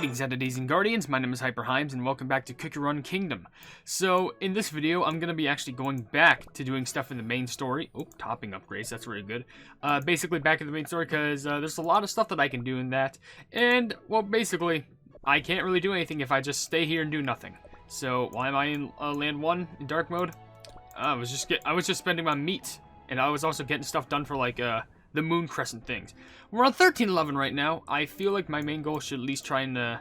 Greetings, entities and guardians, my name is HyperHimes, and welcome back to Cookie Run Kingdom. So, in this video, I'm going to be actually going back to doing stuff in the main story. Oh, topping upgrades, that's really good. Basically back in the main story, because there's a lot of stuff that I can do in that. And, well, basically, I can't really do anything if I just stay here and do nothing. So, why am I in Land 1 in dark mode? I was just spending my meat, and I was also getting stuff done for, like, the moon crescent things. We're on 1311 right now. I feel like my main goal should at least try and, I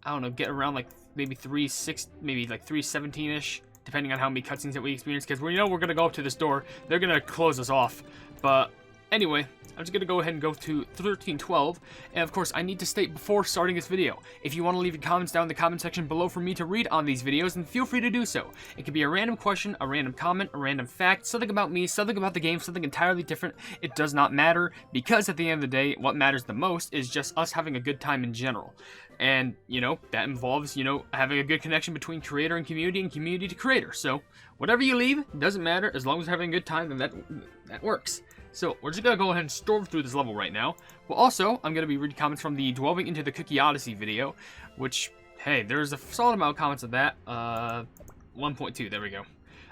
don't know, get around like maybe 3.6, maybe like 3.17-ish, depending on how many cutscenes that we experience, because we know we're going to go up to this door. They're going to close us off. But anyway, I'm just going to go ahead and go to 1312, and of course, I need to state before starting this video, if you want to leave your comments down in the comment section below for me to read on these videos, then feel free to do so. It could be a random question, a random comment, a random fact, something about me, something about the game, something entirely different. It does not matter, because at the end of the day, what matters the most is just us having a good time in general. And, you know, that involves, you know, having a good connection between creator and community to creator. So, whatever you leave, doesn't matter, as long as we're having a good time, then that works. So, we're just going to go ahead and storm through this level right now. But also, I'm going to be reading comments from the Delving into the Cookie Odyssey video, which, hey, there's a solid amount of comments of that. 1.2, there we go.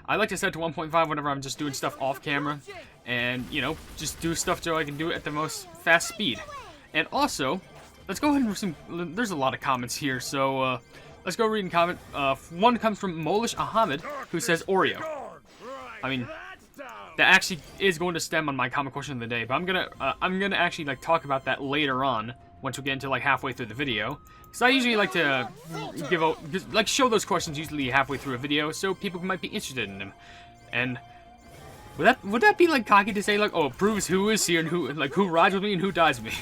I like to set to 1.5 whenever I'm just doing stuff off camera, and, you know, just do stuff so I can do it at the most fast speed. And also, let's go ahead and read there's a lot of comments here, so, let's go read and comment. One comes from Molish Ahmed, who says Oreo. I mean, that actually is going to stem on my comment question of the day, but I'm gonna actually like talk about that later on once we get into like halfway through the video. Because I usually like to show those questions usually halfway through a video, so people might be interested in them. And would that be like cocky to say like, oh, it proves who is here and who rides with me and who dies with me?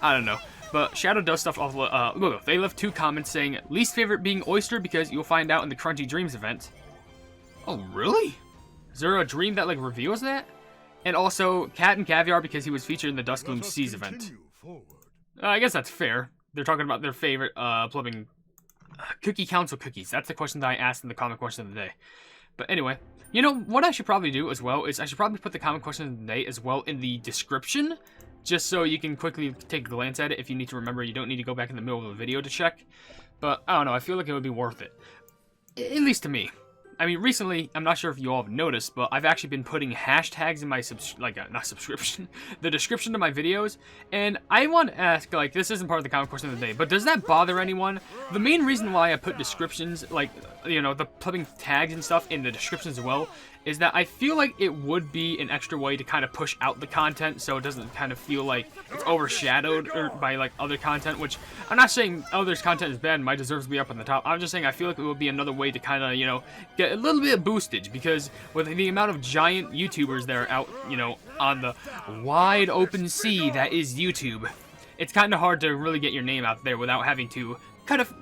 I don't know. But Shadow does stuff off. Look, they left 2 comments saying least favorite being Oyster because you'll find out in the Crunchy Dreams event. Oh, really? Is there a dream that, like, reveals that? And also, Cat and Caviar because he was featured in the Duskgloom Seas event. I guess that's fair. They're talking about their favorite, plumbing Cookie Council cookies. That's the question that I asked in the comment question of the day. But anyway, you know, what I should probably do as well is I should probably put the comment question of the day as well in the description, just so you can quickly take a glance at it if you need to remember. You don't need to go back in the middle of the video to check. But, I don't know, I feel like it would be worth it. At least to me. I mean, recently, I'm not sure if you all have noticed, but I've actually been putting hashtags in my the description of my videos, and I want to ask, like, this isn't part of the comment question of the day, but does that bother anyone? The main reason why I put descriptions, like, you know, the putting tags and stuff in the descriptions as well, is that I feel like it would be an extra way to kind of push out the content so it doesn't kind of feel like it's overshadowed by like other content, which I'm not saying others' content is bad and might deserve to be up on the top. I'm just saying I feel like it would be another way to kind of, you know, get a little bit of boostage, because with the amount of giant YouTubers that are out, you know, on the wide open sea that is YouTube, it's kind of hard to really get your name out there without having to kind of,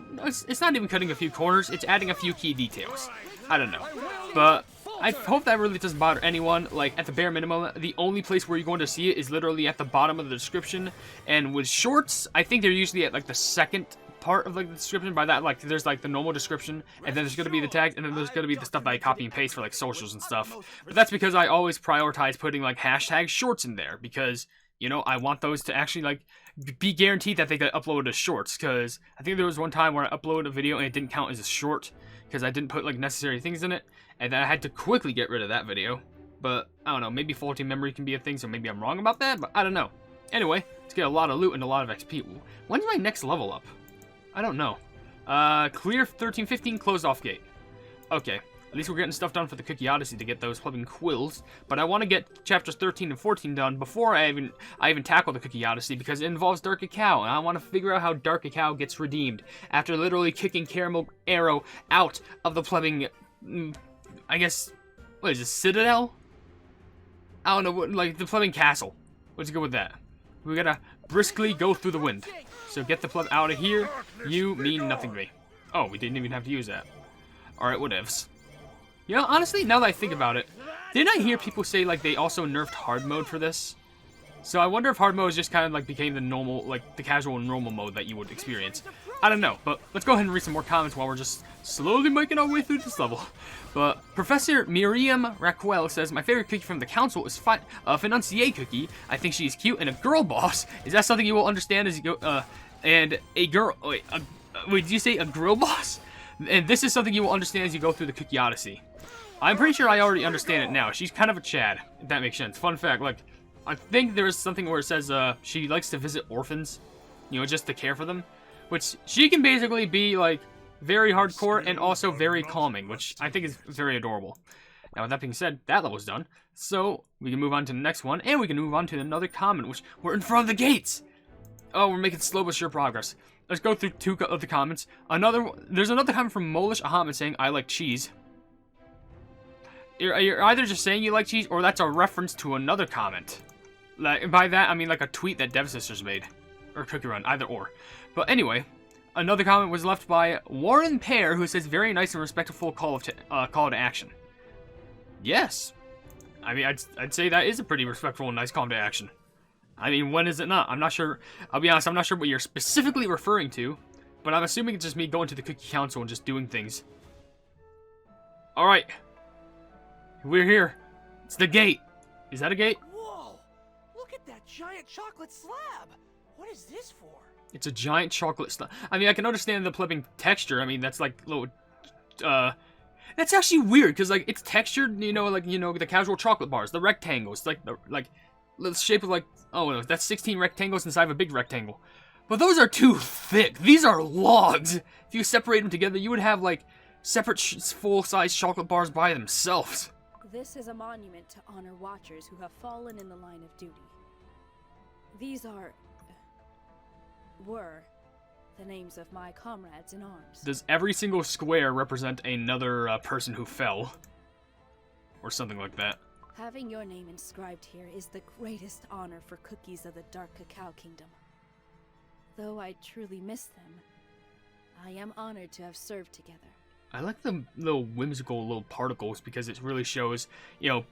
it's not even cutting a few corners, it's adding a few key details. I don't know, but I hope that really doesn't bother anyone. Like, at the bare minimum, the only place where you're going to see it is literally at the bottom of the description. And with shorts, I think they're usually at, like, the second part of, like, the description. By that, like, there's, like, the normal description, and then there's going to be the tags, and then there's going to be the stuff that I copy and paste for, like, socials and stuff. But that's because I always prioritize putting, like, hashtag shorts in there, because, you know, I want those to actually, like, be guaranteed that they get uploaded as shorts, because I think there was one time where I uploaded a video and it didn't count as a short, because I didn't put, like, necessary things in it, and then I had to quickly get rid of that video. But, I don't know, maybe faulty memory can be a thing, so maybe I'm wrong about that, but I don't know. Anyway, let's get a lot of loot and a lot of XP. When's my next level up? I don't know. Clear 1315 closed off gate. Okay, at least we're getting stuff done for the Cookie Odyssey to get those plumbing quills, but I want to get chapters 13 and 14 done before I even tackle the Cookie Odyssey, because it involves Dark Cacao, and I want to figure out how Dark Cacao gets redeemed after literally kicking Caramel Arrow out of the plumbing, I guess, what is it, Citadel? I don't know, like the plumbing castle. Let's go with that. We gotta briskly go through the wind. So get the plug out of here. You mean nothing to me. Oh, we didn't even have to use that. Alright, whatevs. You know, honestly, now that I think about it, didn't I hear people say, like, they also nerfed hard mode for this? So I wonder if hard mode just kind of, like, became the normal, like, the casual and normal mode that you would experience. I don't know, but let's go ahead and read some more comments while we're just slowly making our way through this level. But Professor Miriam Raquel says, my favorite cookie from the council is Financier cookie. I think she is cute and a girl boss. Is that something you will understand as you go, and a girl, wait, Wait, did you say a grill boss? And this is something you will understand as you go through the Cookie Odyssey. I'm pretty sure I already understand it now. She's kind of a Chad, if that makes sense. Fun fact, like, I think there's something where it says she likes to visit orphans, you know, just to care for them. Which, she can basically be, like, very hardcore and also very calming, which I think is very adorable. Now, with that being said, that level's done. So, we can move on to the next one, and we can move on to another comment, which we're in front of the gates! Oh, we're making slow but sure progress. Let's go through two of the comments. There's another comment from Molish Ahmed saying, I like cheese. You're either just saying you like cheese, or that's a reference to another comment. Like, by that, I mean like a tweet that Devsisters made. Or Cookie Run, either or. But anyway, another comment was left by Warren Pear, who says, very nice and respectful call to action. Yes. I mean, I'd say that is a pretty respectful and nice call to action. I mean, when is it not? I'm not sure. I'll be honest, I'm not sure what you're specifically referring to, but I'm assuming it's just me going to the Cookie Council and just doing things. Alright. We're here. It's the gate. Is that a gate? Whoa! Look at that giant chocolate slab! What is this for? It's a giant chocolate slab. I mean, I can understand the flipping texture. I mean, that's like little, that's actually weird, because, like, it's textured, you know, like, you know, the casual chocolate bars, the rectangles, like, the shape of, like, oh, no, that's 16 rectangles inside of a big rectangle. But those are too thick. These are logs. If you separate them together, you would have, like, separate full-size chocolate bars by themselves. This is a monument to honor watchers who have fallen in the line of duty. These were the names of my comrades in arms. Does every single square represent another person who fell? Or something like that. Having your name inscribed here is the greatest honor for cookies of the Dark Cacao Kingdom. Though I truly miss them, I am honored to have served together. I like the little whimsical little particles because it really shows, you know,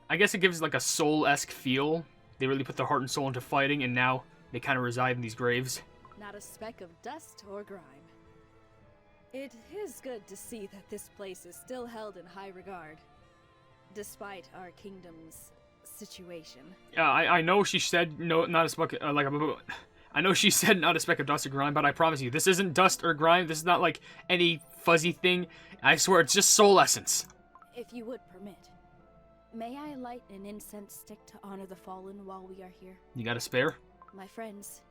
I guess it gives like a soul-esque feel. They really put their heart and soul into fighting, and now they kind of reside in these graves. Not a speck of dust or grime. It is good to see that this place is still held in high regard, despite our kingdom's situation. Yeah, I know she said no, not a speck, I know she said not a speck of dust or grime, but I promise you, this isn't dust or grime. This is not like any fuzzy thing. I swear, it's just soul essence. If you would permit, may I light an incense stick to honor the fallen while we are here? You got a spare? My friends,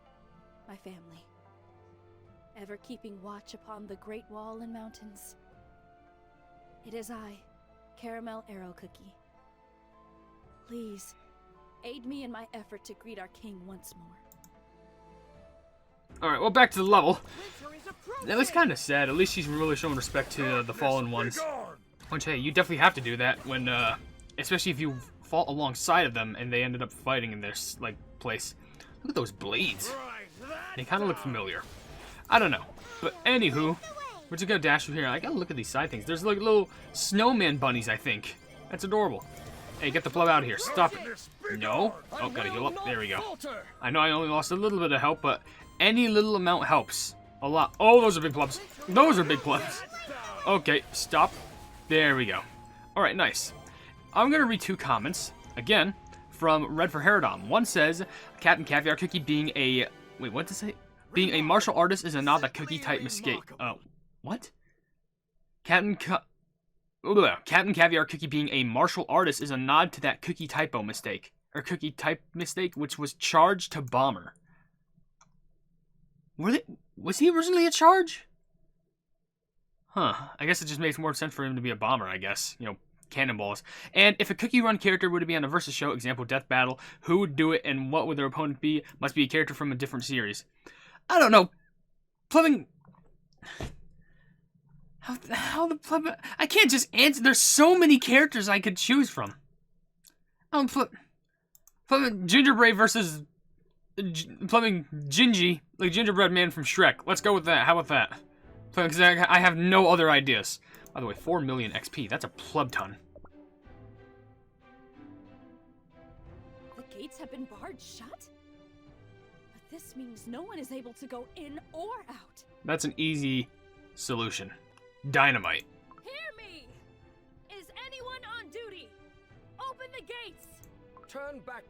my family, ever keeping watch upon the Great Wall and mountains. It is I, Caramel Arrow Cookie. Please, aid me in my effort to greet our king once more. Alright, well, back to the level. That was kind of sad. At least she's really showing respect to the fallen ones. Which, hey, you definitely have to do that when, especially if you fought alongside of them and they ended up fighting in their, like, place. Look at those blades. They kind of look familiar. I don't know. But, anywho, we're just gonna dash through here. I gotta look at these side things. There's, like, little snowman bunnies, I think. That's adorable. Hey, get the pleb out of here. Stop it. No? Oh, gotta heal up. There we go. I know I only lost a little bit of help, but any little amount helps. A lot. Oh, those are big plebs. Those are big plebs. Okay, stop. There we go. Alright, nice. I'm gonna read two comments. Again, from Red for Herodom. One says, Captain Caviar Cookie being a... Wait, what to say? Being a martial artist is a not a cookie-type mistake. Oh, what? Captain Caviar Cookie being a martial artist is a nod to that cookie typo mistake. Or cookie type mistake, which was charged to Bomber. Was he originally a charge? Huh. I guess it just makes more sense for him to be a bomber, I guess. You know, cannonballs. And if a Cookie Run character were to be on a versus show, example Death Battle, who would do it and what would their opponent be? Must be a character from a different series. I don't know. Plumbing... How the pleb... I can't just answer. There's so many characters I could choose from. Plumbing Gingerbread versus... Plumbing Gingy, like Gingerbread Man from Shrek. Let's go with that. How about that? Because I have no other ideas. By the way, 4 million XP. That's a pleb ton. The gates have been barred shut? But this means no one is able to go in or out. That's an easy solution. Dynamite. Hear me! Is anyone on duty? Open the gates! Turn back.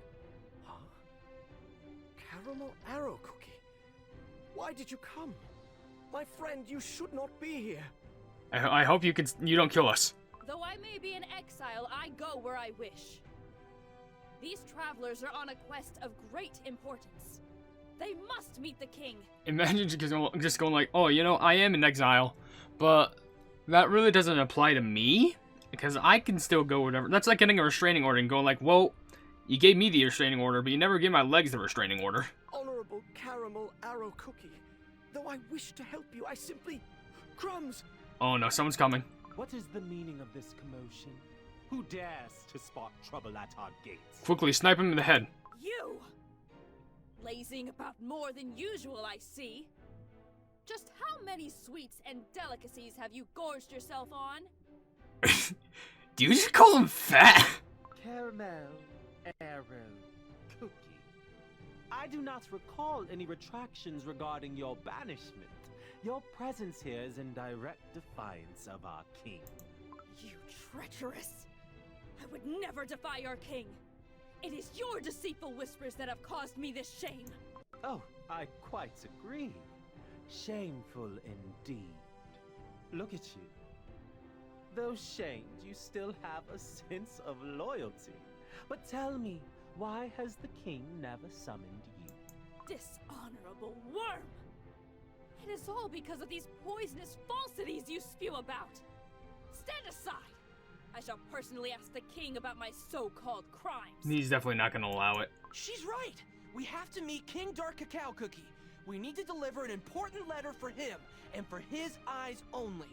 Caramel Arrow Cookie. Why did you come? My friend, you should not be here. I hope you don't kill us. Though I may be in exile, I go where I wish. These travelers are on a quest of great importance. They must meet the king. Imagine just going like, oh, you know, I am in exile, but that really doesn't apply to me, because I can still go whatever. That's like getting a restraining order and going like, well, you gave me the restraining order, but you never gave my legs the restraining order. Honorable Caramel Arrow Cookie, though I wish to help you, I simply... Crumbs! Oh no, someone's coming. What is the meaning of this commotion? Who dares to spark trouble at our gates? Quickly, snipe him in the head. You! Lazing about more than usual, I see. Just how many sweets and delicacies have you gorged yourself on? Do you just call him fat? Caramel Arrow Cookie. I do not recall any retractions regarding your banishment. Your presence here is in direct defiance of our king. You treacherous! I would never defy our king. It is your deceitful whispers that have caused me this shame. Oh, I quite agree. Shameful indeed. Look at you. Though shamed, you still have a sense of loyalty. But tell me, why has the king never summoned you? Dishonorable worm! It is all because of these poisonous falsities you spew about. Stand aside! I shall personally ask the king about my so-called crimes. He's definitely not gonna allow it. She's right! We have to meet King Dark Cacao Cookie. We need to deliver an important letter for him, and for his eyes only.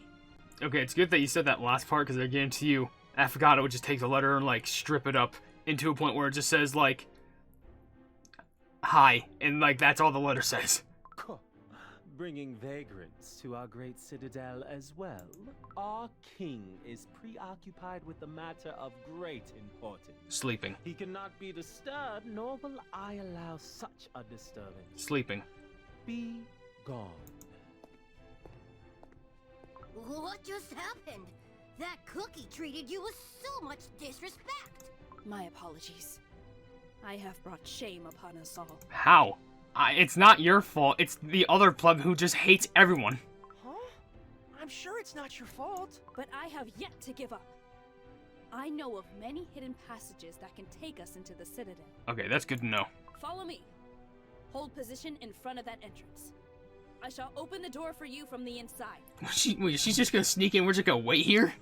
Okay, it's good that you said that last part, because I guarantee you, Affogato would just take the letter and, like, strip it up into a point where it just says, like, hi, and, like, that's all the letter says. Bringing vagrants to our great citadel as well. Our king is preoccupied with a matter of great importance. Sleeping. He cannot be disturbed, nor will I allow such a disturbance. Sleeping. Be gone. What just happened? That cookie treated you with so much disrespect. My apologies. I have brought shame upon us all. How? It's not your fault. It's the other pleb who just hates everyone. Huh? I'm sure it's not your fault. But I have yet to give up. I know of many hidden passages that can take us into the Citadel. Okay, that's good to know. Follow me. Hold position in front of that entrance. I shall open the door for you from the inside. Wait, she's just gonna sneak in? We're just gonna wait here?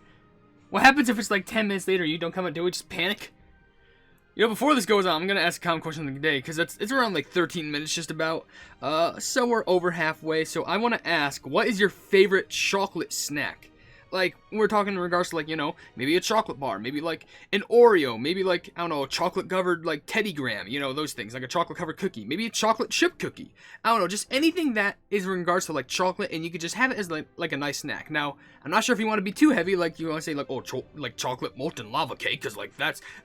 What happens if it's like 10 minutes later and you don't come and do it? Just panic? You know, before this goes on, I'm gonna ask a common question of the day, because it's around like 13 minutes just about. So we're over halfway, so I want to ask, what is your favorite chocolate snack? Like, we're talking in regards to, like, you know, maybe a chocolate bar, maybe like an Oreo, maybe like, I don't know, a chocolate-covered, like, Teddy Graham, you know, those things, like a chocolate-covered cookie, maybe a chocolate chip cookie. I don't know, just anything that is in regards to, like, chocolate, and you could just have it as, like a nice snack. Now, I'm not sure if you want to be too heavy, like, you want to say, like, oh, like chocolate molten lava cake, because, like,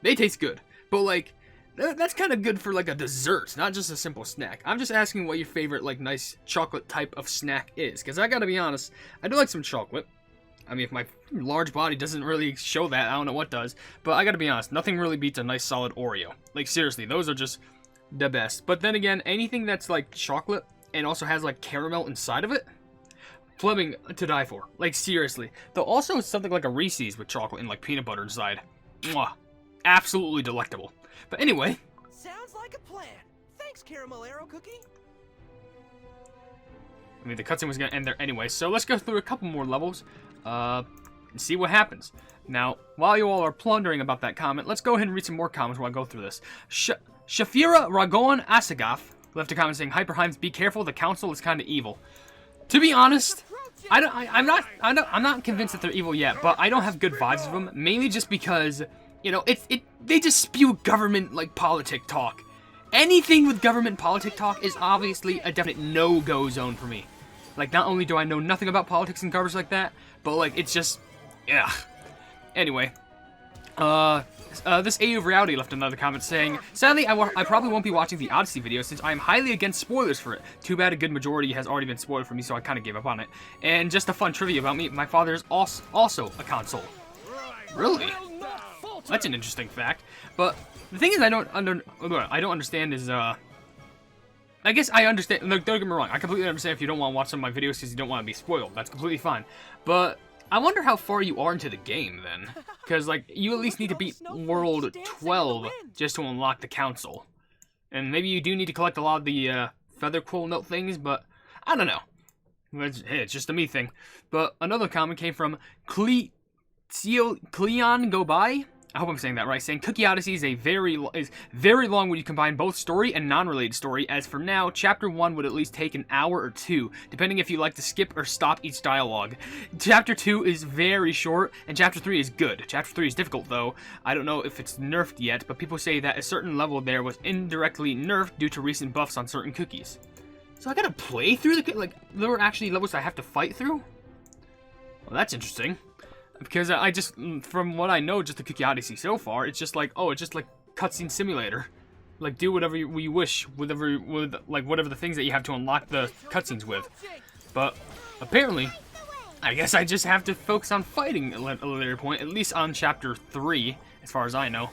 they taste good. But, like, that's kind of good for, like, a dessert, not just a simple snack. I'm just asking what your favorite, like, nice chocolate type of snack is, because I gotta be honest, I do like some chocolate. I mean, if my large body doesn't really show that, I don't know what does. But I gotta be honest, nothing really beats a nice solid Oreo. Like, seriously, those are just the best. But then again, anything that's like chocolate and also has like caramel inside of it, plumbing to die for. Like, seriously. Though also something like a Reese's with chocolate and like peanut butter inside. Mwah. Absolutely delectable. But anyway. Sounds like a plan. Thanks, Caramel Arrow Cookie. I mean, the cutscene was gonna end there anyway, so let's go through a couple more levels. And see what happens. Now, while you all are plundering about that comment, let's go ahead and read some more comments while I go through this. Shafira Ragon Asagaf left a comment saying, HyperHimes, be careful, the council is kind of evil. To be honest, I'm not convinced that they're evil yet, but I don't have good vibes of them, mainly just because, you know, they just spew government, like, politic talk. Anything with government politic talk is obviously a definite no-go zone for me. Like, not only do I know nothing about politics and garbage like that, but, like, it's just, yeah. Anyway, this AU of Reality left another comment saying, sadly, I probably won't be watching the Odyssey video since I am highly against spoilers for it. Too bad a good majority has already been spoiled for me, so I kind of gave up on it. And just a fun trivia about me, my father is also a console. Really? That's an interesting fact. But the thing is I don't understand is, I guess I understand. Look, don't get me wrong. I completely understand if you don't want to watch some of my videos because you don't want to be spoiled. That's completely fine. But I wonder how far you are into the game then. Because, like, you at least need to beat World 12 just to unlock the Council. And maybe you do need to collect a lot of the feather quill note things, but I don't know. It's just a me thing. But another comment came from Cleon Go By. I hope I'm saying that right. Saying Cookie Odyssey is very long when you combine both story and non-related story. As for now, Chapter 1 would at least take an hour or two, depending if you like to skip or stop each dialogue. Chapter 2 is very short, and Chapter 3 is good. Chapter 3 is difficult, though. I don't know if it's nerfed yet, but people say that a certain level there was indirectly nerfed due to recent buffs on certain cookies. So I gotta play through the... Like, there were actually levels I have to fight through? Well, that's interesting. Because I just, from what I know, just the Cookie Odyssey so far, it's just like, oh, it's just like cutscene simulator. Like, do whatever you wish, with whatever the things that you have to unlock the cutscenes with. But apparently, I guess I just have to focus on fighting at a later point, at least on Chapter 3, as far as I know.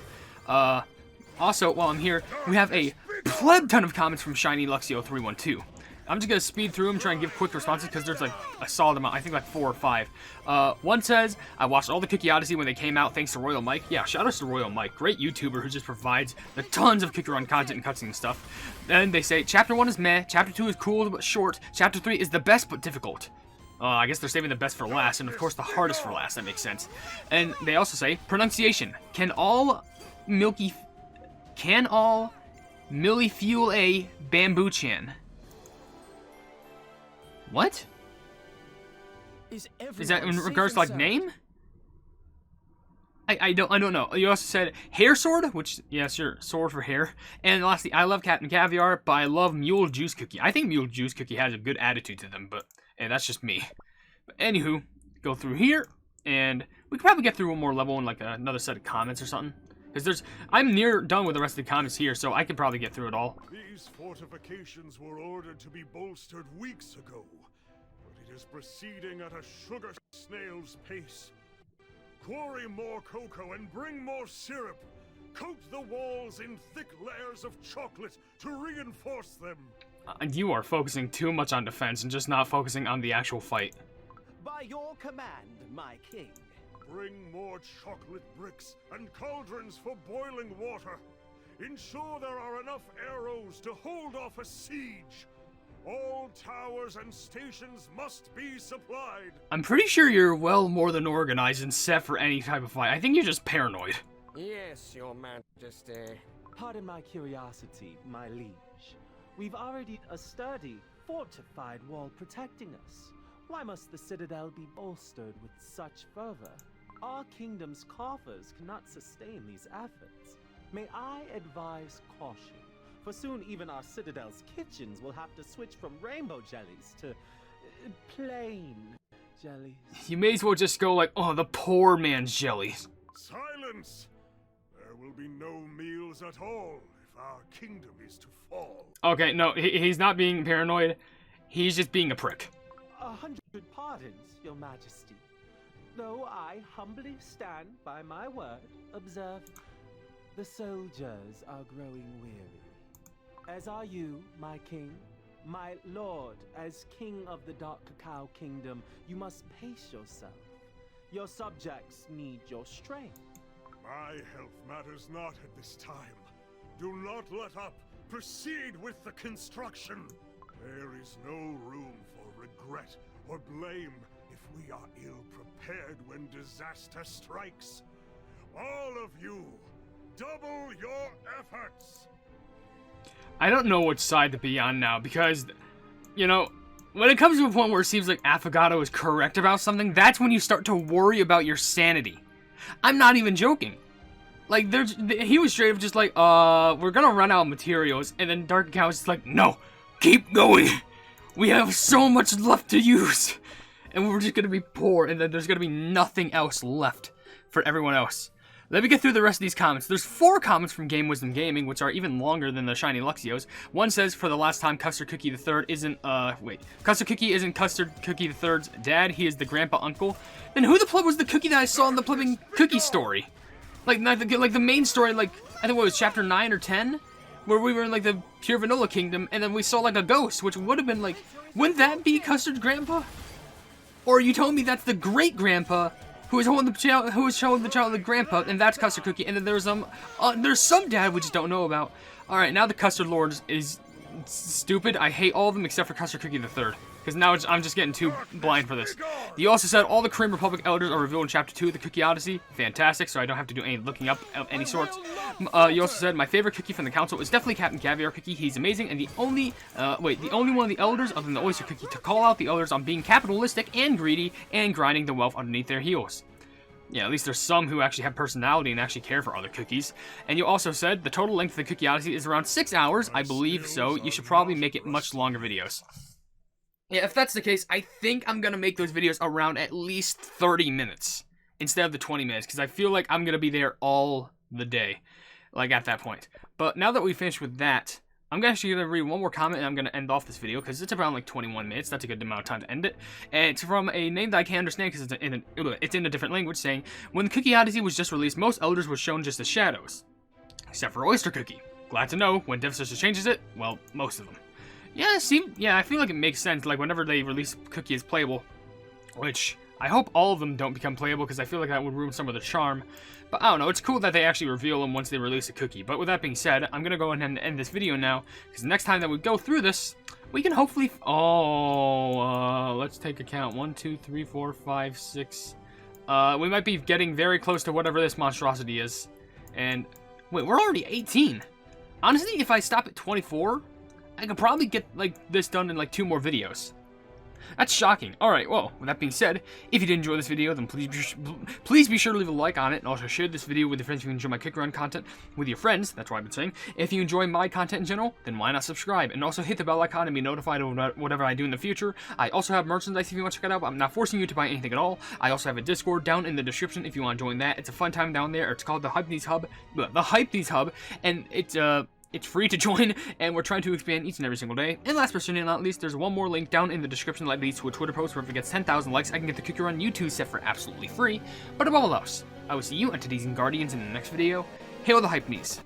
Also, while I'm here, we have a pleb ton of comments from Shiny Luxio 312. I'm just gonna speed through them, try and give quick responses because there's like a solid amount. I think like 4 or 5. One says, I watched all the Cookie Odyssey when they came out thanks to Royal Mike. Yeah, shout out to Royal Mike. Great YouTuber who just provides the tons of Cookie Run content and cutscene stuff. Then they say, Chapter 1 is meh, Chapter 2 is cool but short, Chapter 3 is the best but difficult. I guess they're saving the best for last, and of course the hardest for last. That makes sense. And they also say, pronunciation. Can all Millie fuel a Bamboo-chan? What? Is that in regards to like name? I don't know. You also said hair sword, which yeah, sure, sword for hair. And lastly, I love Captain Caviar, but I love Mule Juice Cookie. I think Mule Juice Cookie has a good attitude to them, but that's just me. But anywho, go through here, and we could probably get through one more level in like another set of comments or something. Because I'm near done with the rest of the comments here, so I could probably get through it all. These fortifications were ordered to be bolstered weeks ago, but it is proceeding at a sugar snail's pace. Quarry more cocoa and bring more syrup. Coat the walls in thick layers of chocolate to reinforce them. You are focusing too much on defense and just not focusing on the actual fight. By your command, my king. Bring more chocolate bricks and cauldrons for boiling water. Ensure there are enough arrows to hold off a siege. All towers and stations must be supplied. I'm pretty sure you're well more than organized and set for any type of fight. I think you're just paranoid. Yes, your majesty. Pardon my curiosity, my liege. We've already a sturdy, fortified wall protecting us. Why must the Citadel be bolstered with such fervor? Our kingdom's coffers cannot sustain these efforts. May I advise caution, for soon even our Citadel's kitchens will have to switch from rainbow jellies to plain jellies. You may as well just go like, oh, the poor man's jellies. Silence! There will be no meals at all if our kingdom is to fall. Okay, no, he's not being paranoid. He's just being a prick. 100 pardons, your majesty. Though I humbly stand by my word, observe, the soldiers are growing weary. As are you, my king, my lord. As king of the Dark Cacao Kingdom, you must pace yourself. Your subjects need your strength. My health matters not at this time. Do not let up. Proceed with the construction. There is no room for regret or blame if we are ill-prepared when disaster strikes. All of you, double your efforts! I don't know which side to be on now, because, you know, when it comes to a point where it seems like Affogato is correct about something, that's when you start to worry about your sanity. I'm not even joking. Like, he was straight up just like, we're gonna run out of materials, and then Dark Cacao was just like, no, keep going! We have so much left to use! And we're just gonna be poor, and then there's gonna be nothing else left for everyone else. Let me get through the rest of these comments. There's 4 comments from Game Wisdom Gaming, which are even longer than the Shiny Luxios. One says, for the last time, Custard Cookie III isn't, Custard Cookie isn't Custard Cookie III's dad, he is the grandpa uncle. Then who the pleb was the cookie that I saw in the plebbing cookie story? Like the main story, like, I think what was chapter 9 or 10? where we were in like the pure vanilla kingdom, and then we saw like a ghost, which would have been like, wouldn't that be Custard's grandpa? Or you told me that's the great grandpa who was holding the child, who was showing the child the grandpa, and that's Custard Cookie, and then there's some dad we just don't know about. All right, now the Custard Lord is stupid. I hate all of them except for Custard Cookie the Third, because now I'm just getting too blind for this. You also said all the Cream Republic elders are revealed in Chapter 2 of the Cookie Odyssey. Fantastic, so I don't have to do any looking up of any sorts. You also said my favorite cookie from the council is definitely Captain Caviar Cookie. He's amazing, and the only one of the elders other than the Oyster Cookie to call out the elders on being capitalistic and greedy and grinding the wealth underneath their heels. Yeah, at least there's some who actually have personality and actually care for other cookies. And you also said the total length of the Cookie Odyssey is around 6 hours. I believe so. You should probably make it much longer videos. Yeah, if that's the case, I think I'm going to make those videos around at least 30 minutes instead of the 20 minutes, because I feel like I'm going to be there all the day, like at that point. But now that we finished with that, I'm actually going to read one more comment and I'm going to end off this video, because it's around like 21 minutes. That's a good amount of time to end it. And it's from a name that I can't understand because it's in a different language, saying, when the Cookie Odyssey was just released, most elders were shown just as shadows. Except for Oyster Cookie. Glad to know, when Devsisters changes it, well, most of them. Yeah, I feel like it makes sense, like whenever they release Cookie as playable, which I hope all of them don't become playable, because I feel like that would ruin some of the charm. But I don't know, it's cool that they actually reveal them once they release a cookie. But with that being said, I'm going to go ahead and end this video now, because the next time that we go through this, we can hopefully... let's take a count. 1, 2, 3, 4, 5, 6... we might be getting very close to whatever this monstrosity is. And, wait, we're already 18. Honestly, if I stop at 24, I could probably get, like, this done in, like, 2 more videos. That's shocking. Alright, well, with that being said, if you did enjoy this video, then please be sure to leave a like on it, and also share this video with your friends if you enjoy my Cookie Run content with your friends. That's what I've been saying. If you enjoy my content in general, then why not subscribe? And also hit the bell icon and be notified of whatever I do in the future. I also have merchandise if you want to check it out, but I'm not forcing you to buy anything at all. I also have a Discord down in the description if you want to join that. It's a fun time down there. It's called the Hypenese Hub, and it's free to join, and we're trying to expand each and every single day. And last but certainly not least, there's one more link down in the description that leads to a Twitter post where if it gets 10,000 likes, I can get the Cookie Run YouTube set for absolutely free. But above all else, I will see you and today's Guardians in the next video. Hail the Hypenese.